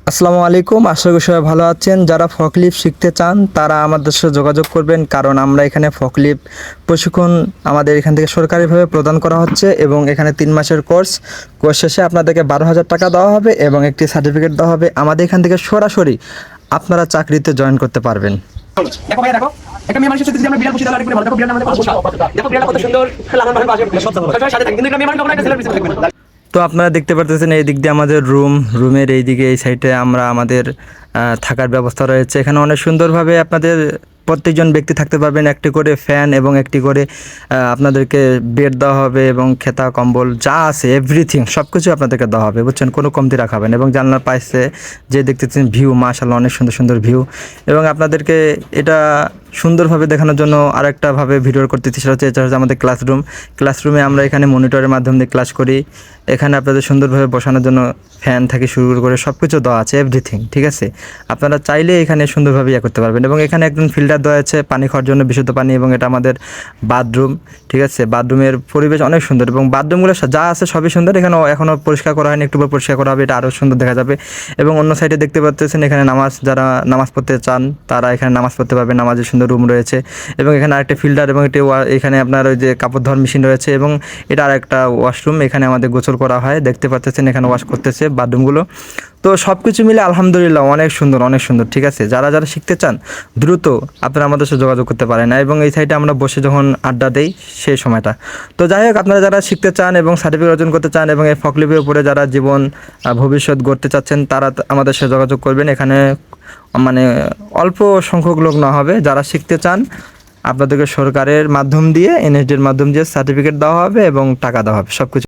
আসসালামু আলাইকুম, আশা করি সবাই ভালো আছেন। যারা ফকলিফট শিখতে চান তারা আমাদের সাথে যোগাযোগ করবেন, কারণ আমরা এখানে ফকলিফট প্রশিক্ষণ আমাদের এখান থেকে সরকারিভাবে প্রদান করা হচ্ছে এবং এখানে 3 মাসের কোর্স শেষে আপনাদেরকে 12,000 টাকা দেওয়া হবে এবং একটি সার্টিফিকেট দেওয়া হবে। আমাদের এখান থেকে সরাসরি আপনারা চাকরিতে জয়েন করতে পারবেন। দেখো ভাইয়া, দেখো একটা মেয়ে মানুষের সাথে যদি আমরা বিড়াল পুষি তাহলে আরেকটু ভালো। দেখো বিড়াল আমাদের কত বসা, দেখো বিড়াল কত সুন্দর লালন ভাবে বাজে সবসময় সাথে থাকে, কিন্তু একটা মেয়ে মানুষ কখনো একটা ছেলের পিছনে থাকবে না। তো আপনারা দেখতে পারতেছেন এই দিক দিয়ে আমাদের রুমের এই দিকে এই সাইডে আমরা আমাদের থাকার ব্যবস্থা রয়েছে। এখানে অনেক সুন্দরভাবে আপনাদের প্রত্যেকজন ব্যক্তি থাকতে পারবেন। একটি করে ফ্যান এবং একটি করে আপনাদেরকে বেড দেওয়া হবে এবং খেতা কম্বল যা আছে এভরিথিং সব কিছু আপনাদেরকে দেওয়া হবে, বুঝছেন, কোনো কমতি রাখাবেন। এবং জানলার পাশে যে দেখতেছেন ভিউ, মাশাআল্লাহ অনেক সুন্দর সুন্দর ভিউ। এবং আপনাদেরকে এটা সুন্দরভাবে দেখানোর জন্য আরেকটাভাবে ভিডিও করতেছি, সেটা হচ্ছে আমাদের ক্লাসরুমে আমরা এখানে মনিটরের মাধ্যমে ক্লাস করি। এখানে আপনাদের সুন্দরভাবে বসানোর জন্য ফ্যান থেকে শুরু করে সব কিছু দেওয়া আছে, এভরিথিং, ঠিক আছে। আপনারা চাইলে এখানে সুন্দরভাবে করতে পারবেন। এবং এখানে একজন ফিল্টার দেওয়া আছে পানি খাওয়ার জন্য, বিশুদ্ধ পানি। এবং এটা আমাদের বাথরুম, ঠিক আছে। বাথরুমের পরিবেশ অনেক সুন্দর এবং বাথরুমগুলো যা আছে সবই সুন্দর। এখানে এখনও পরিষ্কার করা হয়নি, একটু পরিষ্কার করা হবে, এটা আরও সুন্দর দেখা যাবে। এবং অন্য সাইডে দেখতে পাচ্ছেন এখানে যারা নামাজ পড়তে চান তারা এখানে নামাজ পড়তে পারবেন, নামাজের সুন্দর রুম রয়েছে। এবং এখানে আরেকটা ফিল্টার এবং এখানে আপনার ওই যে কাপড় ধোয়ার মেশিন রয়েছে। এবং এটা আরেকটা ওয়াশরুম, এখানে আমাদের গোসল করা হয়, দেখতে পাচ্ছেন এখানে ওয়াশ করতেছে বাথরুমগুলো। তো সব কিছু মিলে আলহামদুলিল্লাহ অনেক সুন্দর, অনেক সুন্দর, ঠিক আছে। যারা যারা শিখতে চান দ্রুত আপনারা আমাদের সাথে যোগাযোগ করতে পারেন। এবং এই সাইডে আমরা বসে যখন আড্ডা দেই সেই সময়টা। তো যাই হোক, আপনারা যারা শিখতে চান এবং সার্টিফিকেট অর্জন করতে চান এবং এই ফকলিফটের উপরে যারা জীবন ভবিষ্যৎ গড়তে চাচ্ছেন তারা আমাদের সাথে যোগাযোগ করবেন। এখানে মানে অল্প সংখ্যক লোক না হবে, যারা শিখতে চান আপনাদেরকে সরকারের মাধ্যম দিয়ে, এনএসডির মাধ্যম দিয়ে সার্টিফিকেট দেওয়া হবে এবং টাকা দেওয়া হবে, সব কিছু।